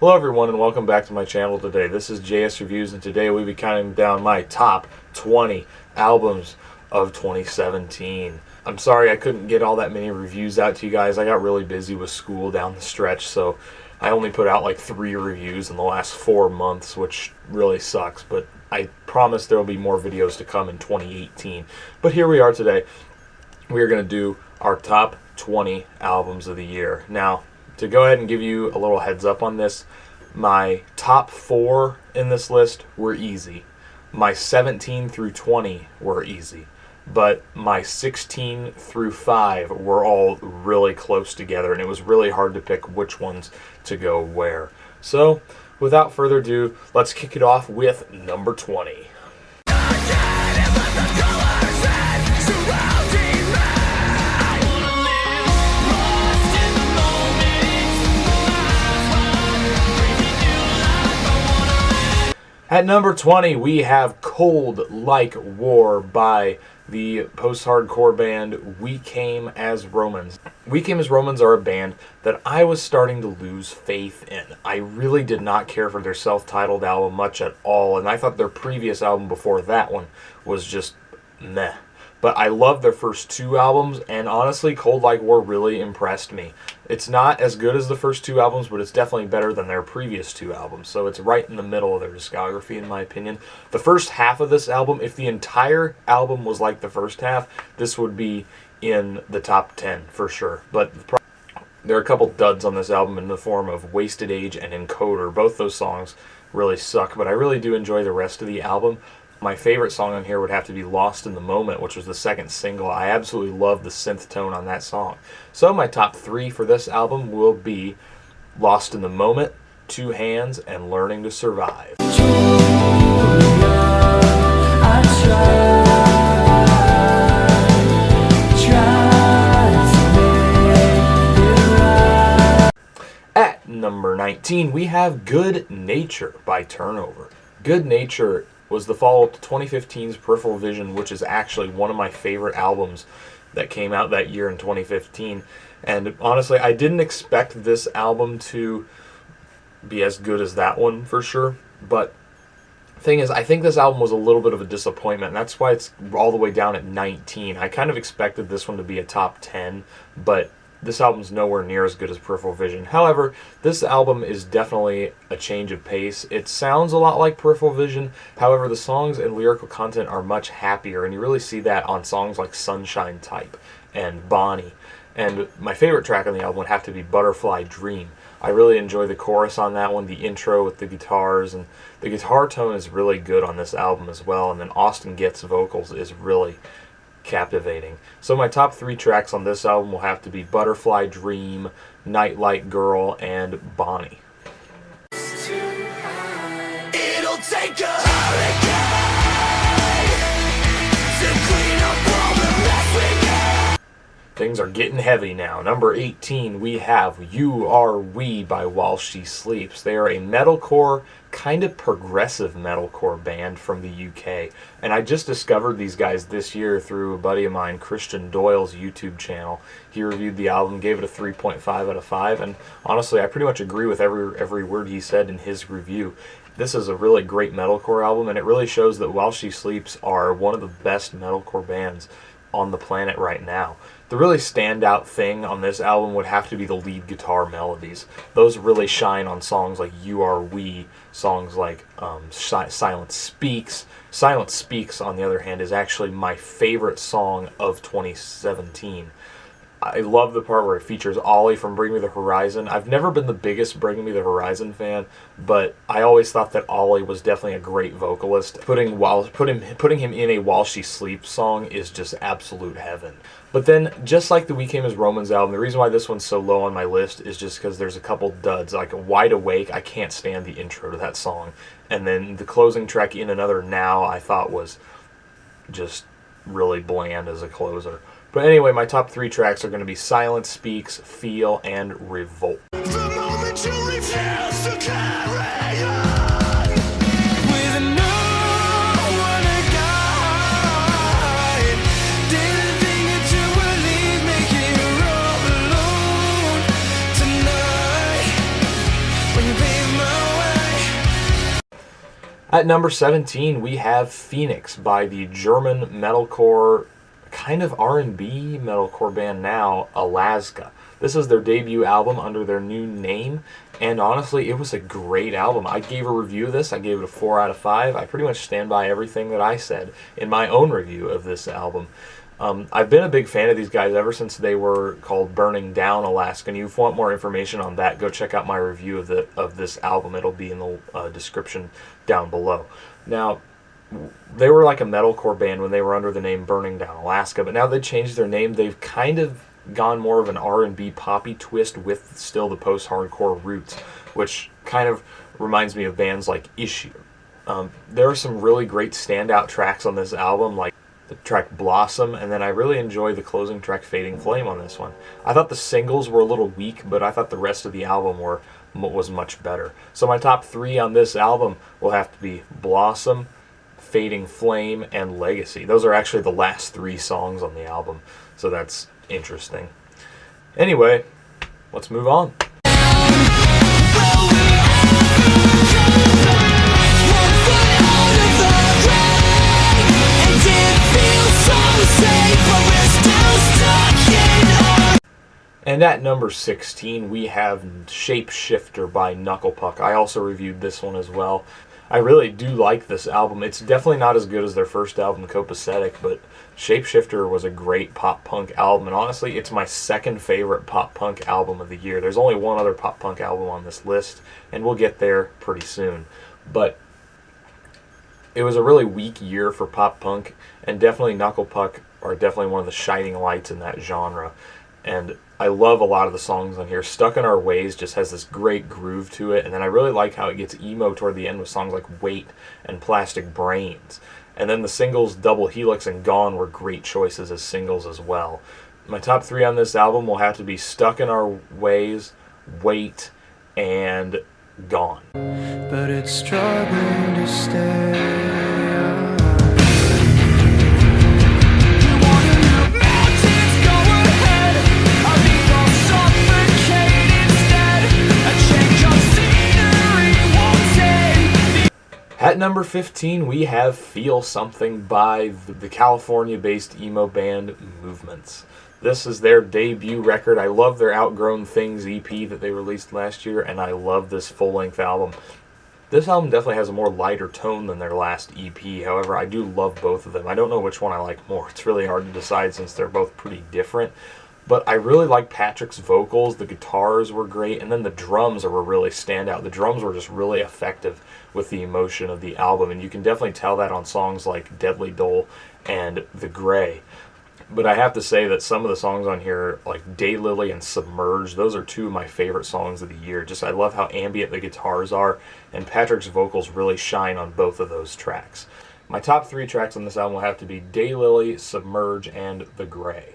Hello everyone and welcome back to my channel today. This is JS Reviews and today we'll be counting down my top 20 albums of 2017. I'm sorry I couldn't get all that many reviews out to you guys. I got really busy with school down the stretch, so I only put out like 3 reviews in the last 4 months, which really sucks, but I promise there will be more videos to come in 2018. But here we are today. We are going to do our top 20 albums of the year. Now, to go ahead and give you a little heads up on this, my top 4 in this list were easy. My 17 through 20 were easy. But my 16 through 5 were all really close together, and it was really hard to pick which ones to go where. So, without further ado, let's kick it off with number 20. At number 20, we have Cold Like War by the post-hardcore band We Came as Romans. We Came as Romans are a band that I was starting to lose faith in. I really did not care for their self-titled album much at all, and I thought their previous album before that one was just meh. But I loved their first 2 albums, and honestly, Cold Like War really impressed me. It's not as good as the first 2 albums, but it's definitely better than their previous 2 albums, so it's right in the middle of their discography, in my opinion. The first half of this album, if the entire album was like the first half, this would be in the top 10 for sure. But there are a couple duds on this album in the form of Wasted Age and Encoder. Both those songs really suck, but I really do enjoy the rest of the album. My favorite song on here would have to be Lost in the Moment, which was the second single. I absolutely love the synth tone on that song. So my top 3 for this album will be Lost in the Moment, Two Hands, and Learning to Survive. At number 19, we have Good Nature by Turnover. Good Nature was the follow-up to 2015's Peripheral Vision, which is actually one of my favorite albums that came out that year in 2015. And honestly, I didn't expect this album to be as good as that one, for sure. But the thing is, I think this album was a little bit of a disappointment, and that's why it's all the way down at 19. I kind of expected this one to be a top 10, but this album's nowhere near as good as Peripheral Vision. However, this album is definitely a change of pace. It sounds a lot like Peripheral Vision. However, the songs and lyrical content are much happier, and you really see that on songs like Sunshine Type and Bonnie. And my favorite track on the album would have to be Butterfly Dream. I really enjoy the chorus on that one, the intro with the guitars, and the guitar tone is really good on this album as well. And then Austin Getz' vocals is really captivating. So my top 3 tracks on this album will have to be Butterfly Dream, Nightlight Girl, and Bonnie. It'll take a hurricane to clean up all the mess we got. Things are getting heavy now. Number 18, we have You Are We by While She Sleeps. They are a metalcore, kind of progressive metalcore band from the UK. And I just discovered these guys this year through a buddy of mine, Christian Doyle's YouTube channel. He reviewed the album, gave it a 3.5 out of 5, and honestly, I pretty much agree with every word he said in his review. This is a really great metalcore album, and it really shows that While She Sleeps are one of the best metalcore bands on the planet right now. The really standout thing on this album would have to be the lead guitar melodies. Those really shine on songs like You Are We, songs like Silent Speaks. Silent Speaks, on the other hand, is actually my favorite song of 2017. I love the part where it features Ollie from Bring Me the Horizon. I've never been the biggest Bring Me the Horizon fan, but I always thought that Ollie was definitely a great vocalist. Putting him in a While She Sleeps song is just absolute heaven. But then, just like the We Came as Romans album, the reason why this one's so low on my list is just because there's a couple duds. Like Wide Awake, I can't stand the intro to that song. And then the closing track, In Another Now, I thought was just really bland as a closer. But anyway, my top 3 tracks are going to be Silent Speaks, Feel, and Revolt. The moment you refuse to carry on with no one to guide, didn't think that you would leave me here all alone tonight when you paved At number 17, we have Phoenix by the German metalcore, kind of R&B metalcore band now, Alaska. This is their debut album under their new name, and honestly, it was a great album. I gave a review of this. I gave it a 4 out of 5. I pretty much stand by everything that I said in my own review of this album. I've been a big fan of these guys ever since they were called Burning Down Alaska, and if you want more information on that, go check out my review of this album. It'll be in the description down below. Now, they were like a metalcore band when they were under the name Burning Down Alaska, but now they changed their name. They've kind of gone more of an R&B poppy twist with still the post-hardcore roots, which kind of reminds me of bands like Issue. There are some really great standout tracks on this album, like the track Blossom, and then I really enjoy the closing track Fading Flame on this one. I thought the singles were a little weak, but I thought the rest of the album was much better. So my top 3 on this album will have to be Blossom, Fading Flame, and Legacy. Those are actually the last 3 songs on the album, so that's interesting. Anyway, let's move on. And at number 16, we have Shapeshifter by Knucklepuck. I also reviewed this one as well. I really do like this album. It's definitely not as good as their first album, Copacetic, but Shapeshifter was a great pop-punk album, and honestly, it's my second favorite pop-punk album of the year. There's only one other pop-punk album on this list, and we'll get there pretty soon. But it was a really weak year for pop-punk, and definitely Knucklepuck are definitely one of the shining lights in that genre. And I love a lot of the songs on here. Stuck in Our Ways just has this great groove to it, and then I really like how it gets emo toward the end with songs like Wait and Plastic Brains. And then the singles Double Helix and Gone were great choices as singles as well. My top 3 on this album will have to be Stuck in Our Ways, Wait, and Gone. But it's struggling to stay. At number 15, we have Feel Something by the California-based emo band Movements. This is their debut record. I love their Outgrown Things EP that they released last year, and I love this full-length album. This album definitely has a more lighter tone than their last EP. However, I do love both of them. I don't know which one I like more. It's really hard to decide since they're both pretty different. But I really like Patrick's vocals. The guitars were great, and then the drums were really standout. The drums were just really effective with the emotion of the album, and you can definitely tell that on songs like Deadly Dole and The Gray. But I have to say that some of the songs on here, like Daylily and Submerge, those are 2 of my favorite songs of the year. Just I love how ambient the guitars are, and Patrick's vocals really shine on both of those tracks. My top 3 tracks on this album will have to be Daylily, Submerge, and The Gray.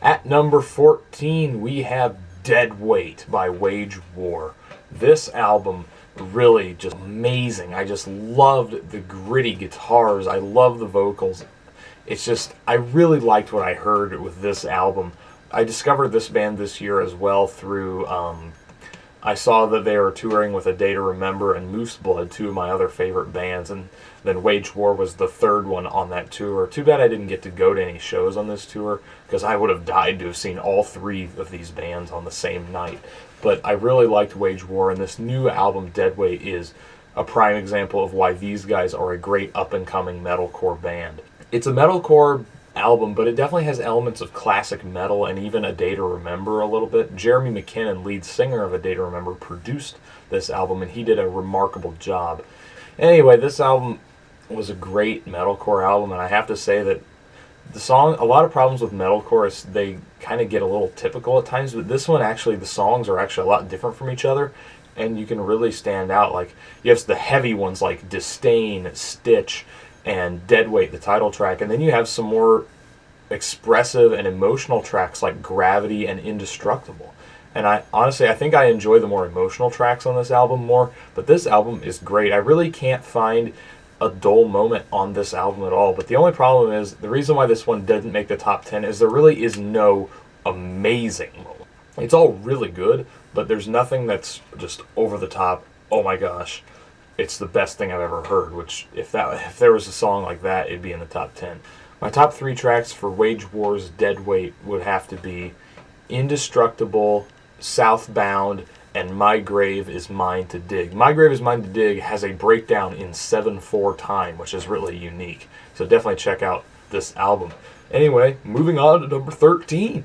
At number 14, we have Dead Weight by Wage War. This album really just amazing. I just loved the gritty guitars. I love the vocals. It's just, I really liked what I heard with this album. I discovered this band this year as well through, I saw that they were touring with A Day to Remember and Moose Blood, 2 of my other favorite bands, and then Wage War was the 3rd one on that tour. Too bad I didn't get to go to any shows on this tour, because I would have died to have seen all 3 of these bands on the same night. But I really liked Wage War, and this new album, Deadweight, is a prime example of why these guys are a great up-and-coming metalcore band. It's a metalcore album, but it definitely has elements of classic metal and even A Day to Remember a little bit. Jeremy McKinnon, lead singer of A Day to Remember, produced this album, and he did a remarkable job. Anyway, this album was a great metalcore album, and I have to say that the song, a lot of problems with metalcore is they kind of get a little typical at times, but this one actually, the songs are actually a lot different from each other, and you can really stand out. Like, you have the heavy ones like Disdain, Stitch, and Deadweight, the title track, and then you have some more expressive and emotional tracks like Gravity and Indestructible. And I honestly, I think I enjoy the more emotional tracks on this album more, but this album is great. I really can't find a dull moment on this album at all. But the only problem is, the reason why this one didn't make the top 10 is there really is no amazing moment. It's all really good, but there's nothing that's just over the top. Oh my gosh, it's the best thing I've ever heard, which if there was a song like that, it'd be in the top 10. My top 3 tracks for Wage War's Dead Weight would have to be Indestructible, Southbound, and My Grave Is Mine to Dig. My Grave Is Mine to Dig has a breakdown in 7/4 time, which is really unique. So definitely check out this album. Anyway, moving on to number 13.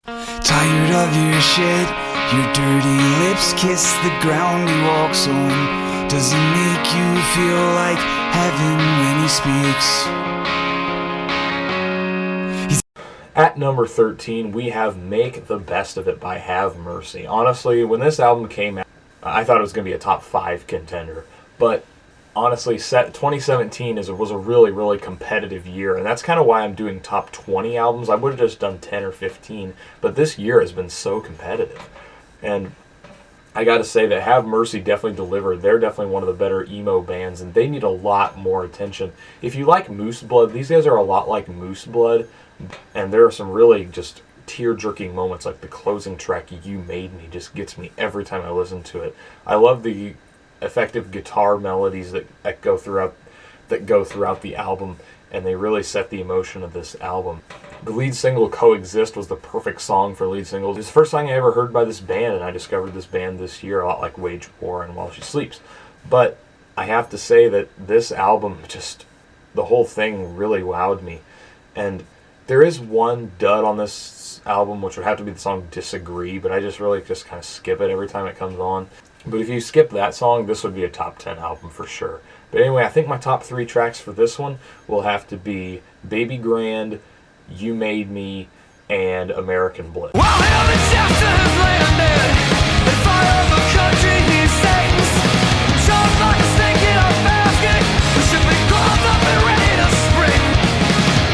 Tired of your shit, your dirty lips kiss the ground he walks on. Does it make you feel like heaven when he speaks? At number 13, we have Make the Best of It by Have Mercy. Honestly, when this album came out, I thought it was going to be a top 5 contender. But honestly, 2017 was a really, really competitive year. And that's kind of why I'm doing top 20 albums. I would have just done 10 or 15. But this year has been so competitive. And I got to say that Have Mercy definitely delivered. They're definitely one of the better emo bands. And they need a lot more attention. If you like Moose Blood, these guys are a lot like Moose Blood. And there are some really just tear-jerking moments, like the closing track, You Made Me, just gets me every time I listen to it. I love the effective guitar melodies that go throughout the album, and they really set the emotion of this album. The lead single, Coexist, was the perfect song for lead singles. It's the first song I ever heard by this band, and I discovered this band this year, a lot like Wage War and While She Sleeps. But I have to say that this album, just the whole thing really wowed me. And there is one dud on this album, which would have to be the song Disagree, but I just really just kind of skip it every time it comes on. But if you skip that song, this would be a top 10 album for sure. But anyway, I think my top 3 tracks for this one will have to be Baby Grand, You Made Me, and American Bliss. Well, heaven's after has landed, and fire of a country he sings. Just like a snake in a basket, we should be caught up and ready to spring.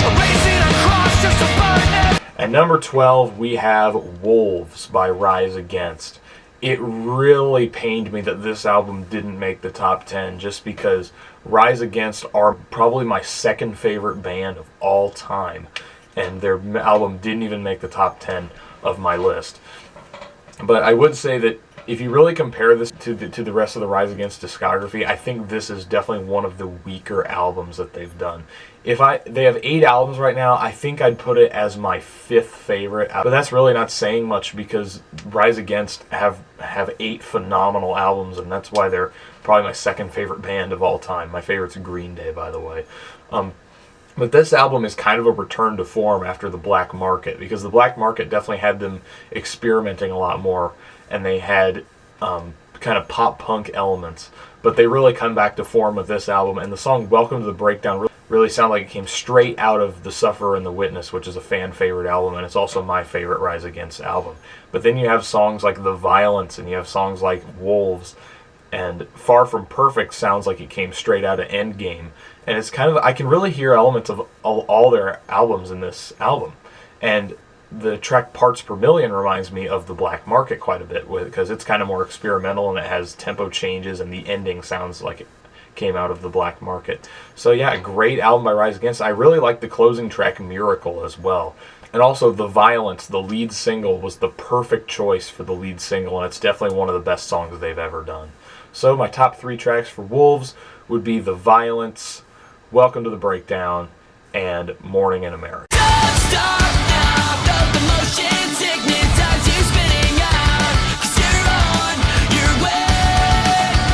Racing across just to burn it. At number 12, we have Wolves by Rise Against. It really pained me that this album didn't make the top 10, just because Rise Against are probably my second favorite band of all time, and their album didn't even make the top 10 of my list. But I would say that if you really compare this to the rest of the Rise Against discography, I think this is definitely one of the weaker albums that they've done. They have 8 albums right now, I think I'd put it as my 5th favorite. But that's really not saying much, because Rise Against have 8 phenomenal albums, and that's why they're probably my second favorite band of all time. My favorite's Green Day, by the way. But this album is kind of a return to form after the Black Market, because the Black Market definitely had them experimenting a lot more, and they had kind of pop-punk elements. But they really come back to form with this album, and the song Welcome to the Breakdown really sounded like it came straight out of The Sufferer and the Witness, which is a fan-favorite album, and it's also my favorite Rise Against album. But then you have songs like The Violence, and you have songs like Wolves, and Far From Perfect sounds like it came straight out of Endgame. And it's kind of, I can really hear elements of all their albums in this album. And the track Parts Per Million reminds me of the Black Market quite a bit, because it's kind of more experimental, and it has tempo changes, and the ending sounds like it came out of the Black Market. So yeah, great album by Rise Against. I really like the closing track Miracle as well. And also The Violence, the lead single, was the perfect choice for the lead single, and it's definitely one of the best songs they've ever done. So my top 3 tracks for Wolves would be The Violence, Welcome to the Breakdown, and Morning in America. Don't stop now, felt the motion sickness as you spinning out, 'cause you're on your way.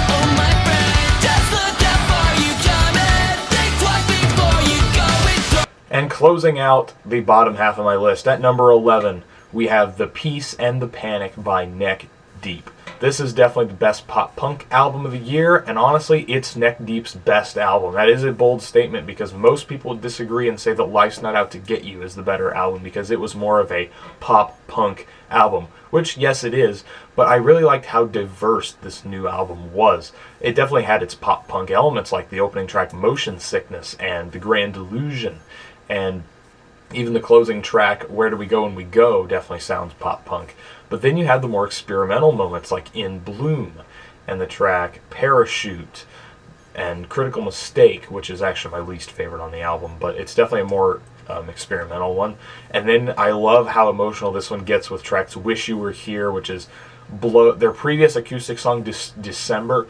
Oh my friend, just look how far you come and think twice before you go and And closing out the bottom half of my list, at number 11, we have The Peace and the Panic by Neck Deep. This is definitely the best pop-punk album of the year, and honestly, it's Neck Deep's best album. That is a bold statement, because most people disagree and say that Life's Not Out to Get You is the better album, because it was more of a pop-punk album, which, yes, it is, but I really liked how diverse this new album was. It definitely had its pop-punk elements, like the opening track Motion Sickness and The Grand Delusion, and Even the closing track, Where Do We Go When We Go, definitely sounds pop punk. But then you have the more experimental moments like In Bloom and the track Parachute and Critical Mistake, which is actually my least favorite on the album, but it's definitely a more experimental one. And then I love how emotional this one gets with tracks Wish You Were Here, which is their previous acoustic song, December.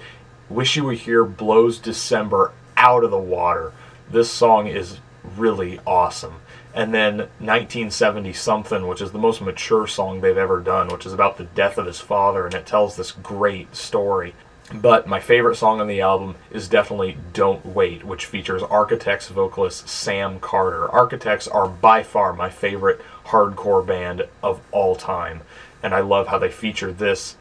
Wish You Were Here blows December out of the water. This song is really awesome. And then 1970 Something, which is the most mature song they've ever done, which is about the death of his father, and it tells this great story. But my favorite song on the album is definitely Don't Wait, which features Architects vocalist Sam Carter. Architects are by far my favorite hardcore band of all time, and I love how they feature this.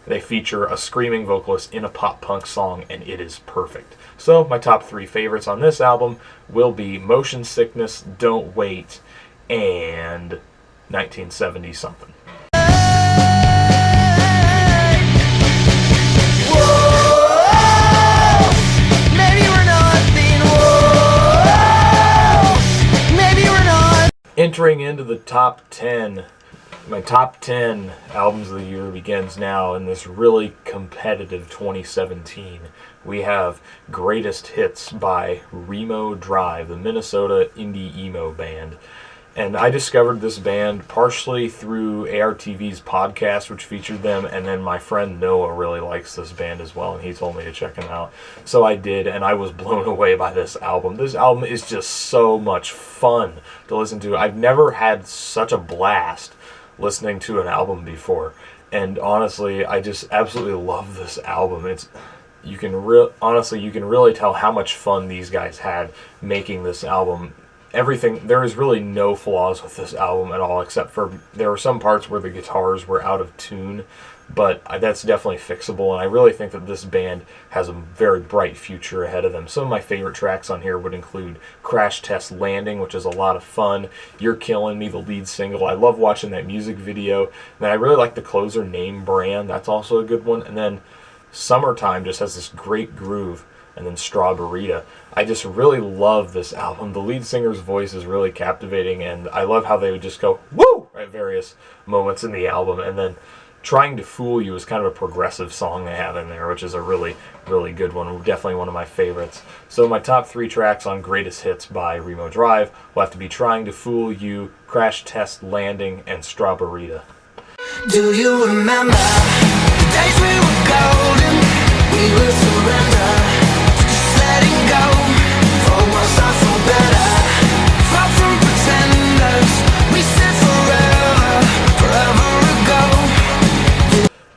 They feature a screaming vocalist in a pop punk song, and it is perfect. So my top 3 favorites on this album will be Motion Sickness, Don't Wait, and 1970 Something. Entering into the top 10. My top 10 albums of the year begins now in this really competitive 2017. We have Greatest Hits by Remo Drive, the Minnesota indie emo band. And I discovered this band partially through ARTV's podcast, which featured them, and then my friend Noah really likes this band as well, and he told me to check them out. So I did, and I was blown away by this album. This album is just so much fun to listen to. I've never had such a blast listening to an album before, and honestly, I just absolutely love this album. You can really tell how much fun these guys had making this album. There is really no flaws with this album at all, except for there were some parts where the guitars were out of tune, but that's definitely fixable, and I really think that this band has a very bright future ahead of them. Some of my favorite tracks on here would include Crash Test Landing, which is a lot of fun, You're Killing Me, the lead single. I love watching that music video, and then I really like the closer, Name Brand. That's also a good one. And then Summertime just has this great groove, and then Strawberita. I just really love this album. The lead singer's voice is really captivating, and I love how they would just go, woo, at various moments in the album. And then Trying to Fool You is kind of a progressive song they have in there, which is a really, really good one. Definitely one of my favorites. So my top 3 tracks on Greatest Hits by Remo Drive will have to be Trying to Fool You, Crash Test Landing, and Strawberita. Do you remember the days we were golden? We would surrender, just letting go. For once I feel better, far from pretenders. We said forever ago.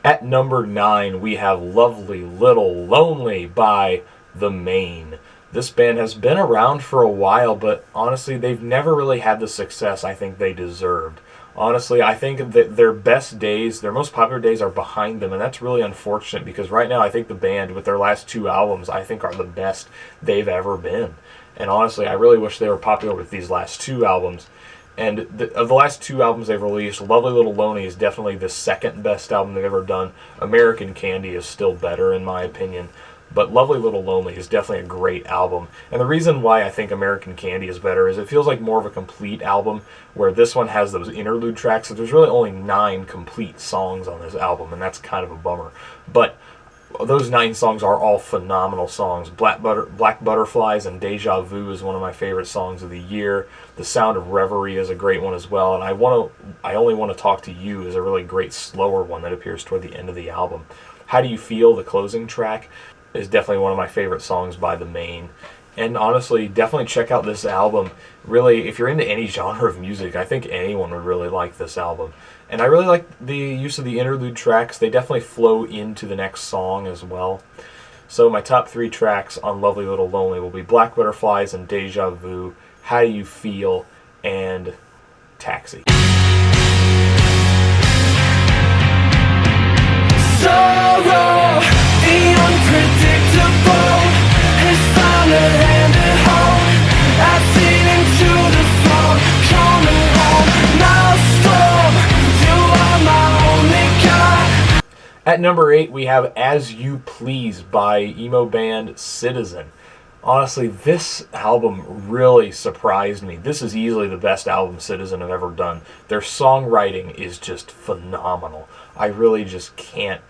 At number 9, we have Lovely Little Lonely by The Maine. This band has been around for a while, but honestly, they've never really had the success I think they deserved. Honestly, I think that their best days, their most popular days are behind them, and that's really unfortunate because right now I think the band, with their last 2 albums, I think are the best they've ever been. And honestly, I really wish they were popular with these last 2 albums. And of the last 2 albums they've released, Lovely Little Lonely is definitely the second best album they've ever done. American Candy is still better in my opinion. But Lovely Little Lonely is definitely a great album. And the reason why I think American Candy is better is it feels like more of a complete album, where this one has those interlude tracks. So there's really only 9 complete songs on this album, and that's kind of a bummer. But those 9 songs are all phenomenal songs. Black Butterflies and Deja Vu is one of my favorite songs of the year. The Sound of Reverie is a great one as well. And I Only Want to Talk to You is a really great slower one that appears toward the end of the album. How Do You Feel, the closing track, is definitely one of my favorite songs by The Maine. And honestly, definitely check out this album. Really, if you're into any genre of music, I think anyone would really like this album. And I really like the use of the interlude tracks. They definitely flow into the next song as well. So my top 3 tracks on Lovely Little Lonely will be Black Butterflies and Deja Vu, How Do You Feel, and Taxi. Sorrow, the unpredictable, has found a hand at home. I've seen into the fog, coming home. Maelstrom, you are my only God. At number 8, we have As You Please by emo band Citizen. Honestly, this album really surprised me. This is easily the best album Citizen have ever done. Their songwriting is just phenomenal. I really just can't.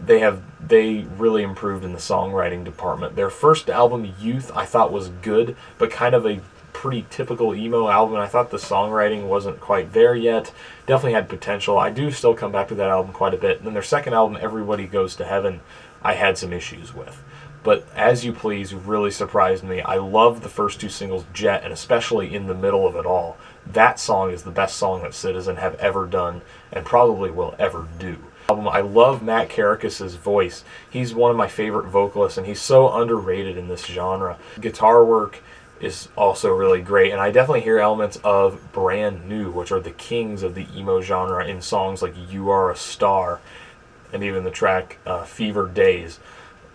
They really improved in the songwriting department. Their first album, Youth, I thought was good, but kind of a pretty typical emo album. I thought the songwriting wasn't quite there yet. Definitely had potential. I do still come back to that album quite a bit. And then their second album, Everybody Goes to Heaven, I had some issues with. But As You Please really surprised me. I love the first two singles, Jet, and especially In the Middle of It All. That song is the best song that Citizen have ever done and probably will ever do. I love Matt Caracas's voice. He's one of my favorite vocalists, and he's so underrated in this genre. Guitar work is also really great, and I definitely hear elements of Brand New, which are the kings of the emo genre, in songs like You Are a Star, and even the track Fever Days.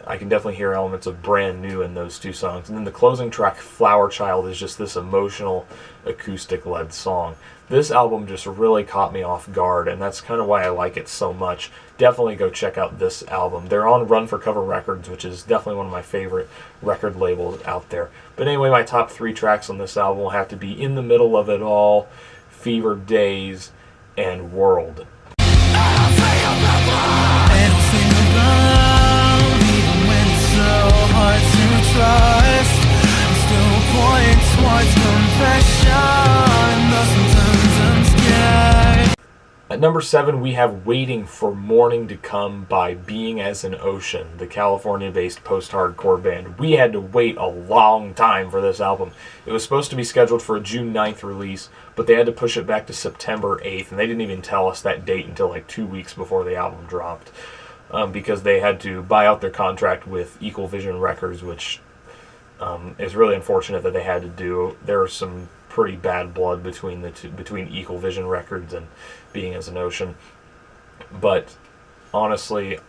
I can definitely hear elements of Brand New in those two songs. And then the closing track, Flower Child, is just this emotional, acoustic-led song. This album just really caught me off guard, and that's kind of why I like it so much. Definitely go check out this album. They're on Run for Cover Records, which is definitely one of my favorite record labels out there. But anyway, my top 3 tracks on this album will have to be In the Middle of It All, Fever Days, and World. Hard to trust, still point towards confession, though sometimes I'm scared. At number 7, we have Waiting for Morning to Come by Being as an Ocean, the California-based post-hardcore band. We had to wait a long time for this album. It was supposed to be scheduled for a June 9th release, but they had to push it back to September 8th, and they didn't even tell us that date until like 2 weeks before the album dropped. Because they had to buy out their contract with Equal Vision Records, which is really unfortunate that they had to do. There was some pretty bad blood between the two, between Equal Vision Records and Being as an Ocean. But honestly,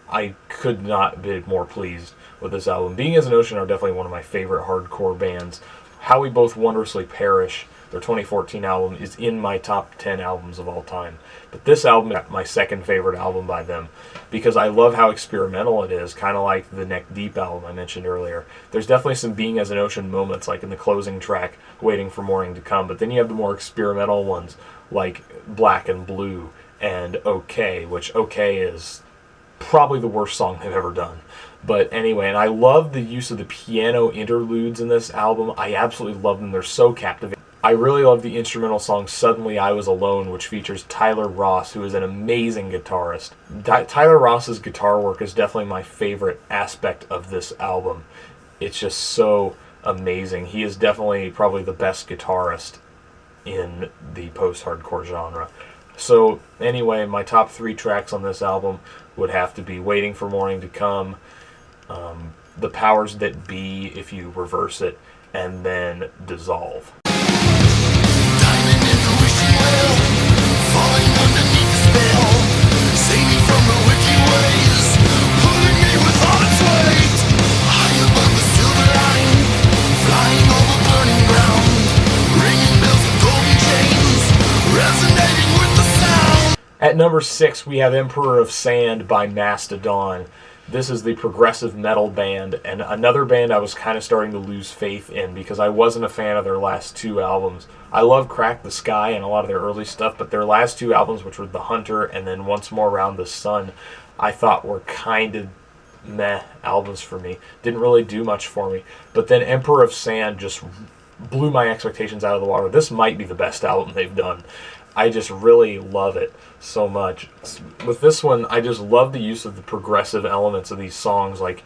I could not be more pleased with this album. Being as an Ocean are definitely one of my favorite hardcore bands. How We Both Wondrously Perish, their 2014 album, is in my top 10 albums of all time. But this album is my second favorite album by them because I love how experimental it is, kind of like the Neck Deep album I mentioned earlier. There's definitely some Being as an Ocean moments, like in the closing track, Waiting for Morning to Come, but then you have the more experimental ones, like Black and Blue and OK, which OK is probably the worst song they've ever done. But anyway, and I love the use of the piano interludes in this album. I absolutely love them. They're so captivating. I really love the instrumental song Suddenly I Was Alone, which features Tyler Ross, who is an amazing guitarist. Tyler Ross's guitar work is definitely my favorite aspect of this album. It's just so amazing. He is definitely probably the best guitarist in the post-hardcore genre. So anyway, my top 3 tracks on this album would have to be Waiting for Morning to Come, The Powers That Be, if you reverse it, and then Dissolve. Falling underneath the spell, saving from her wicked ways, pulling me with all its weight, high above the silver line, flying over burning ground, ringing bells with golden chains, resonating with the sound. At number 6, we have Emperor of Sand by Mastodon. This is the progressive metal band, and another band I was kind of starting to lose faith in because I wasn't a fan of their last 2 albums. I love Crack the Sky and a lot of their early stuff, but their last 2 albums, which were The Hunter and then Once More Around the Sun, I thought were kind of meh albums for me. Didn't really do much for me. But then Emperor of Sand just blew my expectations out of the water. This might be the best album they've done. I just really love it so much. With this one, I just love the use of the progressive elements of these songs, like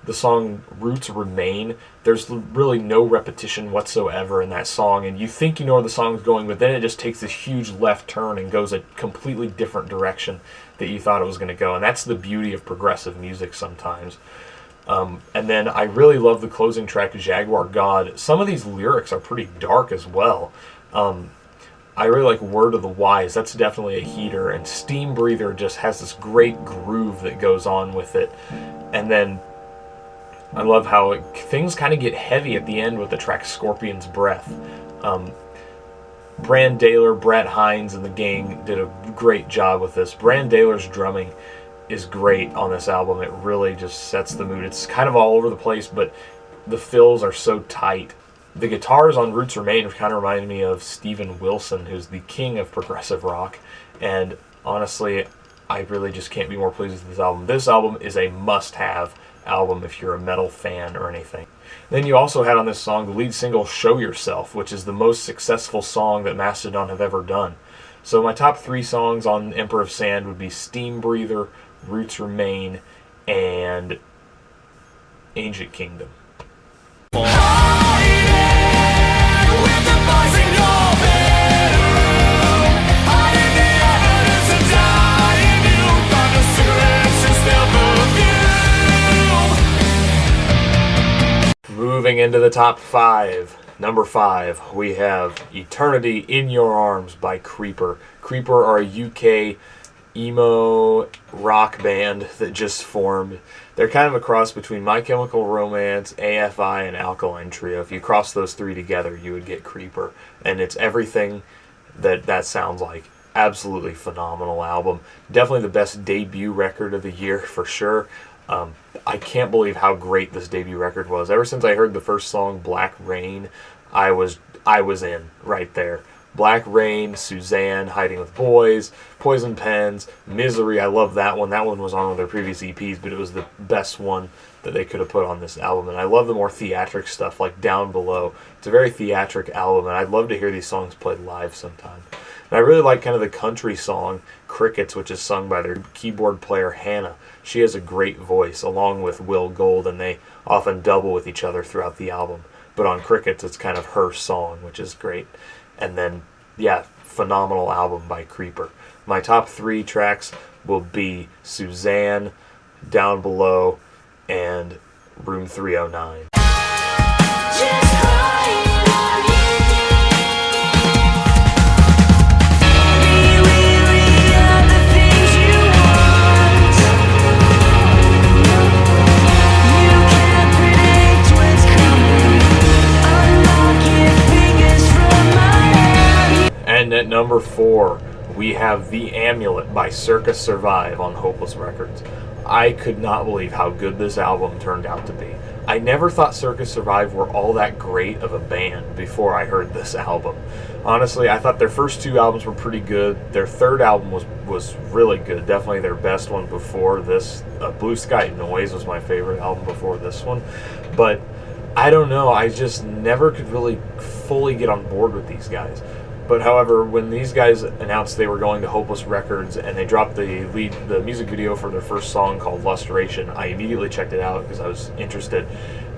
the song Roots Remain. There's really no repetition whatsoever in that song, and you think you know where the song's going, but then it just takes this huge left turn and goes a completely different direction that you thought it was going to go, and that's the beauty of progressive music sometimes. And then I really love the closing track, Jaguar God. Some of these lyrics are pretty dark as well. I really like Word of the Wise. That's definitely a heater. And Steam Breather just has this great groove that goes on with it. And then I love how things kind of get heavy at the end with the track Scorpion's Breath. Brand Daler, Brett Hines, and the gang did a great job with this. Brand Daler's drumming is great on this album. It really just sets the mood. It's kind of all over the place, but the fills are so tight. The guitars on Roots Remain kind of remind me of Steven Wilson, who's the king of progressive rock. And honestly, I really just can't be more pleased with this album. This album is a must-have album if you're a metal fan or anything. Then you also had on this song the lead single Show Yourself, which is the most successful song that Mastodon have ever done. So my top 3 songs on Emperor of Sand would be Steam Breather, Roots Remain, and Ancient Kingdom. Moving into the top 5. Number 5, we have Eternity in Your Arms by Creeper. Creeper are a UK emo rock band that just formed. They're kind of a cross between My Chemical Romance, AFI, and Alkaline Trio. If you cross those 3 together, you would get Creeper. And it's everything that sounds like. Absolutely phenomenal album. Definitely the best debut record of the year for sure. I can't believe how great this debut record was. Ever since I heard the first song, Black Rain, I was in right there. Black Rain, Suzanne, Hiding with Boys, Poison Pens, Misery. I love that one. That one was on one of their previous EPs, but it was the best one that they could have put on this album. And I love the more theatric stuff, like Down Below. It's a very theatric album, and I'd love to hear these songs played live sometime. And I really like kind of the country song, Crickets, which is sung by their keyboard player, Hannah. She has a great voice, along with Will Gold, and they often double with each other throughout the album. But on Crickets, it's kind of her song, which is great. And then, yeah, phenomenal album by Creeper. My top 3 tracks will be Suzanne, Down Below, and Room 309. And at number 4, we have The Amulet by Circus Survive on Hopeless Records. I could not believe how good this album turned out to be. I never thought Circus Survive were all that great of a band before I heard this album. Honestly, I thought their first 2 albums were pretty good. Their third album was really good. Definitely their best one before this. Blue Sky Noise was my favorite album before this one. But I don't know, I just never could really fully get on board with these guys. But however, when these guys announced they were going to Hopeless Records and they dropped the music video for their first song called Lustration, I immediately checked it out because I was interested.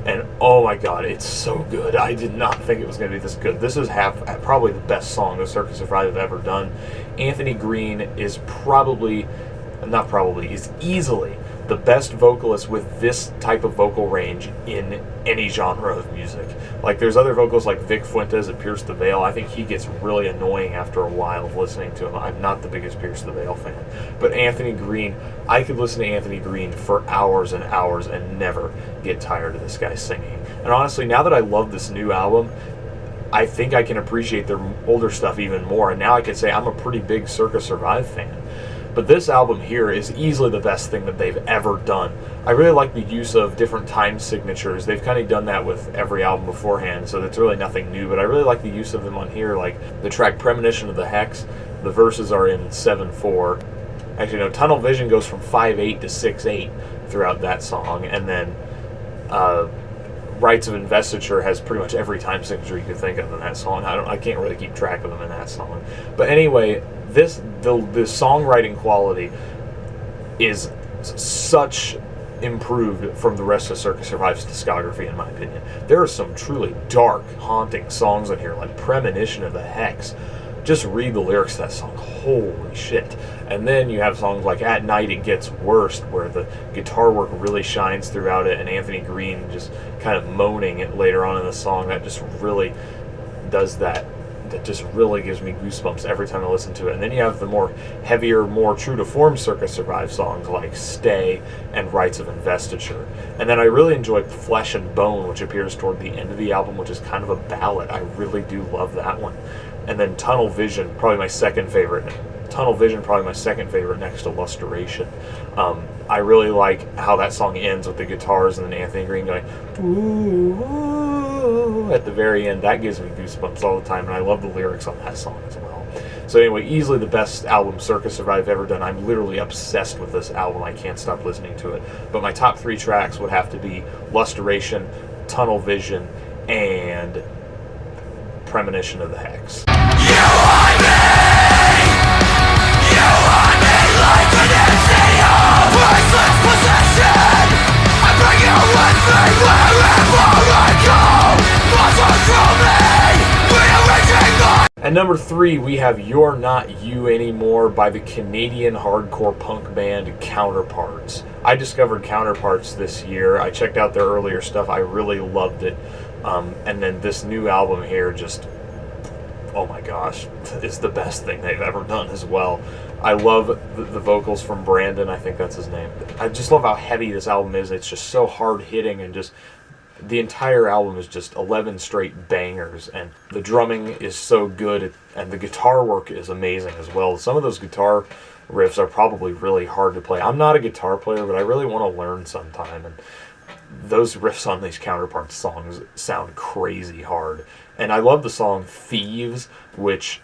And oh my god, it's so good. I did not think it was going to be this good. This is probably the best song that Circus Survive have ever done. Anthony Green is is easily the best vocalist with this type of vocal range in any genre of music. Like, there's other vocalists like Vic Fuentes at Pierce the Veil. I think he gets really annoying after a while of listening to him. I'm not the biggest Pierce the Veil fan. But Anthony Green, I could listen to Anthony Green for hours and hours and never get tired of this guy singing. And honestly, now that I love this new album, I think I can appreciate their older stuff even more. And now I can say I'm a pretty big Circus Survive fan. But this album here is easily the best thing that they've ever done. I really like the use of different time signatures. They've kind of done that with every album beforehand, so that's really nothing new. But I really like the use of them on here, like the track Premonition of the Hex. The verses are in 7/4. Actually, no, Tunnel Vision goes from 5/8 to 6/8 throughout that song. And then Rites of Investiture has pretty much every time signature you could think of in that song. I can't really keep track of them in that song. But anyway, the songwriting quality is such improved from the rest of Circus Survive's discography, in my opinion. There are some truly dark, haunting songs in here, like Premonition of the Hex. Just read the lyrics to that song. Holy shit. And then you have songs like At Night It Gets Worse, where the guitar work really shines throughout it, and Anthony Green just kind of moaning it later on in the song. That just really does that. That just really gives me goosebumps every time I listen to it. And then you have the more heavier, more true to form Circus Survive songs like Stay and Rites of Investiture. And then I really enjoy Flesh and Bone, which appears toward the end of the album, which is kind of a ballad. I really do love that one. And then Tunnel Vision, probably my second favorite Tunnel Vision, probably my second favorite next to Lusteration. I really like how that song ends with the guitars and then Anthony Green going, ooh, ooh, at the very end. That gives me goosebumps all the time, and I love the lyrics on that song as well. So anyway, easily the best album Circus Survive ever done. I'm literally obsessed with this album. I can't stop listening to it. But my top 3 tracks would have to be Lusteration, Tunnel Vision, and Premonition of the Hex. At number 3, we have You're Not You Anymore by the Canadian hardcore punk band Counterparts. I discovered Counterparts this year. I checked out their earlier stuff. I really loved it. And then this new album here just, oh my gosh, is the best thing they've ever done as well. I love the vocals from Brandon. I think that's his name. I just love how heavy this album is. It's just so hard-hitting, and just the entire album is just 11 straight bangers, and the drumming is so good, and the guitar work is amazing as well. Some of those guitar riffs are probably really hard to play. I'm not a guitar player, but I really want to learn sometime, and those riffs on these Counterparts songs sound crazy hard. And I love the song Thieves, which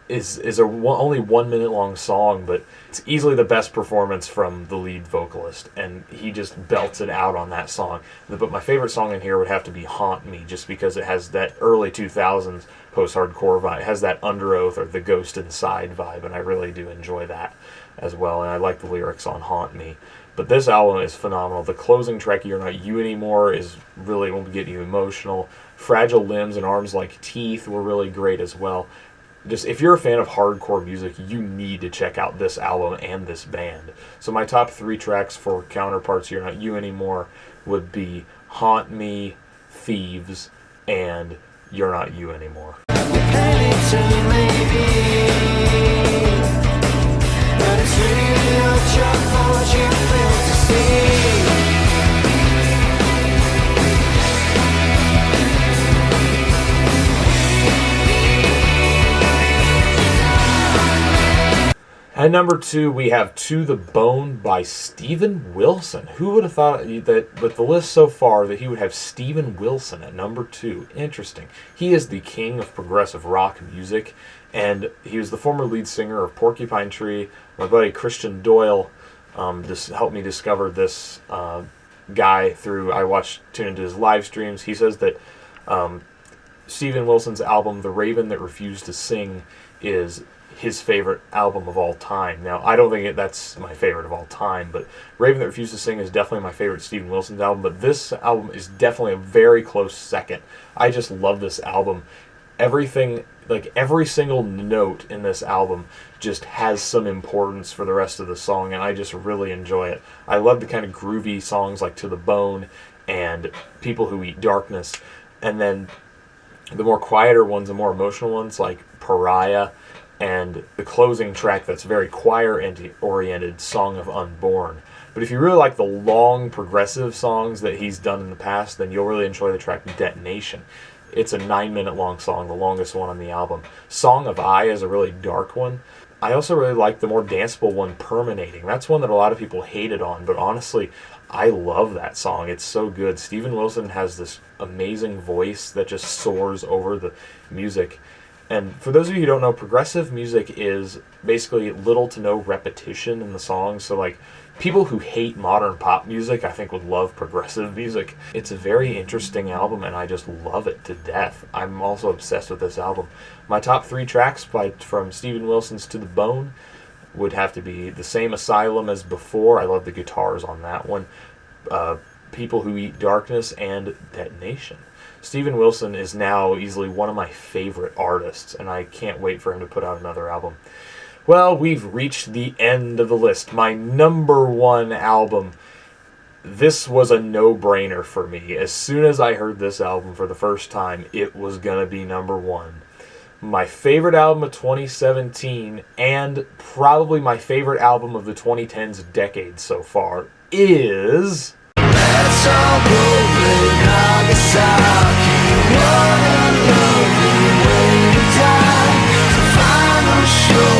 is only 1 minute long song, but it's easily the best performance from the lead vocalist, and he just belts it out on that song. But my favorite song in here would have to be Haunt Me, just because it has that early 2000s post-hardcore vibe. It has that Under Oath or the Ghost Inside vibe, and I really do enjoy that as well, and I like the lyrics on Haunt Me. But this album is phenomenal. The closing track, You're Not You Anymore, is really going to get you emotional. Fragile Limbs and Arms Like Teeth were really great as well. Just, if you're a fan of hardcore music, you need to check out this album and this band. So my top 3 tracks for Counterparts, You're Not You Anymore, would be Haunt Me, Thieves, and You're Not You Anymore. At number 2, we have To the Bone by Steven Wilson. Who would have thought that with the list so far that he would have Steven Wilson at number 2? Interesting. He is the king of progressive rock music, and he was the former lead singer of Porcupine Tree. My buddy Christian Doyle just helped me discover this guy through, tuned into his live streams. He says that Steven Wilson's album, The Raven That Refused to Sing, is his favorite album of all time. Now, I don't think that's my favorite of all time, but Raven That Refused to Sing is definitely my favorite Steven Wilson's album, but this album is definitely a very close second. I just love this album. Everything, like every single note in this album just has some importance for the rest of the song, and I just really enjoy it. I love the kind of groovy songs like To the Bone and People Who Eat Darkness, and then the more quieter ones, the more emotional ones like Pariah, and the closing track that's very choir-oriented, Song of Unborn. But if you really like the long, progressive songs that he's done in the past, then you'll really enjoy the track Detonation. It's a 9-minute long song, the longest one on the album. Song of I is a really dark one. I also really like the more danceable one, Permeating. That's one that a lot of people hated on, but honestly, I love that song. It's so good. Steven Wilson has this amazing voice that just soars over the music. And for those of you who don't know, progressive music is basically little to no repetition in the songs. So like, people who hate modern pop music, I think, would love progressive music. It's a very interesting album, and I just love it to death. I'm also obsessed with this album. My top 3 tracks from Steven Wilson's To the Bone would have to be the same Asylum as before. I love the guitars on that one. People Who Eat Darkness, and Detonation. Steven Wilson is now easily one of my favorite artists, and I can't wait for him to put out another album. Well, we've reached the end of the list. My number 1 album. This was a no-brainer for me. As soon as I heard this album for the first time, it was going to be number 1. My favorite album of 2017, and probably my favorite album of the 2010s decade so far, is... Let's all go play Nagasaki. What a lovely way to die. The final show.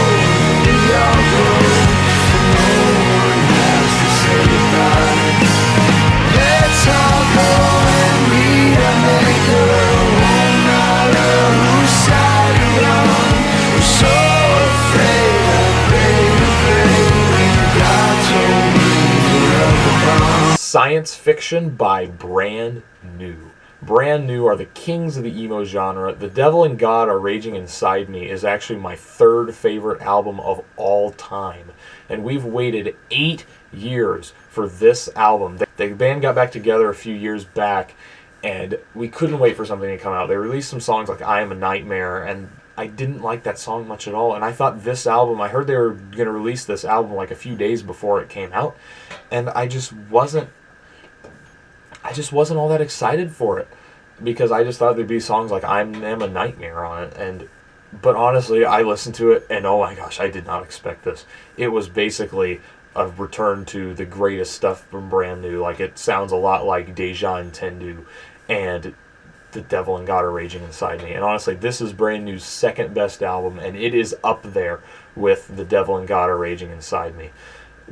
Science Fiction by Brand New. Brand New are the kings of the emo genre. The Devil and God Are Raging Inside Me is actually my third favorite album of all time. And we've waited 8 years for this album. The band got back together a few years back, and we couldn't wait for something to come out. They released some songs like I Am a Nightmare, and I didn't like that song much at all. And I thought this album, I heard they were going to release this album like a few days before it came out, and I just wasn't all that excited for it, because I just thought there'd be songs like I Am a Nightmare on it. But honestly, I listened to it, and oh my gosh, I did not expect this. It was basically a return to the greatest stuff from Brand New. Like, it sounds a lot like Deja Entendu and The Devil and God Are Raging Inside Me. And honestly, this is Brand New's second best album, and it is up there with The Devil and God Are Raging Inside Me.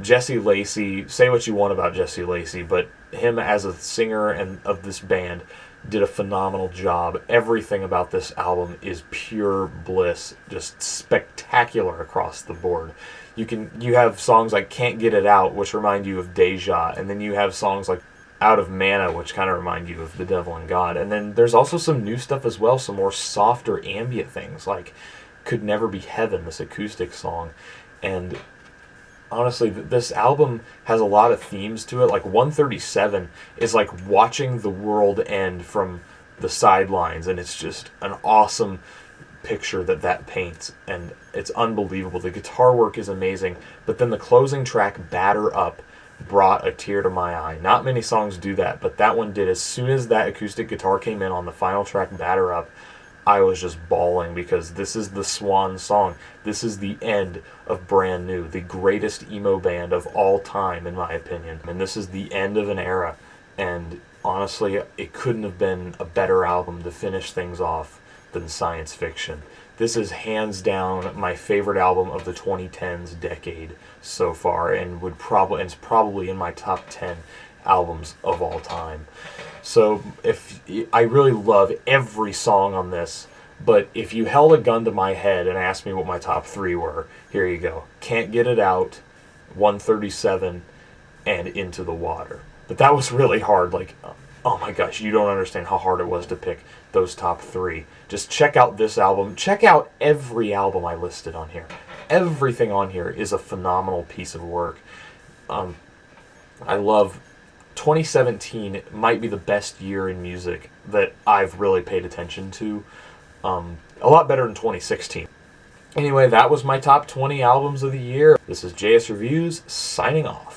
Jesse Lacey, say what you want about Jesse Lacey, but him as a singer and of this band did a phenomenal job. Everything about this album is pure bliss, just spectacular across the board. You have songs like Can't Get It Out, which remind you of Deja, and then you have songs like Out of Mana, which kind of remind you of The Devil and God. And then there's also some new stuff as well, some more softer ambient things, like Could Never Be Heaven, this acoustic song. And honestly, this album has a lot of themes to it. Like 137 is like watching the world end from the sidelines, and it's just an awesome picture that paints, and it's unbelievable. The guitar work is amazing, but then the closing track, Batter Up, brought a tear to my eye. Not many songs do that, but that one did. As soon as that acoustic guitar came in on the final track, Batter Up, I was just bawling, because this is the swan song. This is the end of Brand New, the greatest emo band of all time, in my opinion. And this is the end of an era. And honestly, it couldn't have been a better album to finish things off than Science Fiction. This is hands down my favorite album of the 2010s decade so far, and it's probably in my top 10 albums of all time. So I really love every song on this, but if you held a gun to my head and asked me what my top 3 were, here you go. Can't Get It Out, 137, and Into the Water. But that was really hard. Like, oh my gosh, you don't understand how hard it was to pick those top 3. Just check out this album. Check out every album I listed on here. Everything on here is a phenomenal piece of work. I love 2017 might be the best year in music that I've really paid attention to. A lot better than 2016. Anyway, that was my top 20 albums of the year. This is JS Reviews, signing off.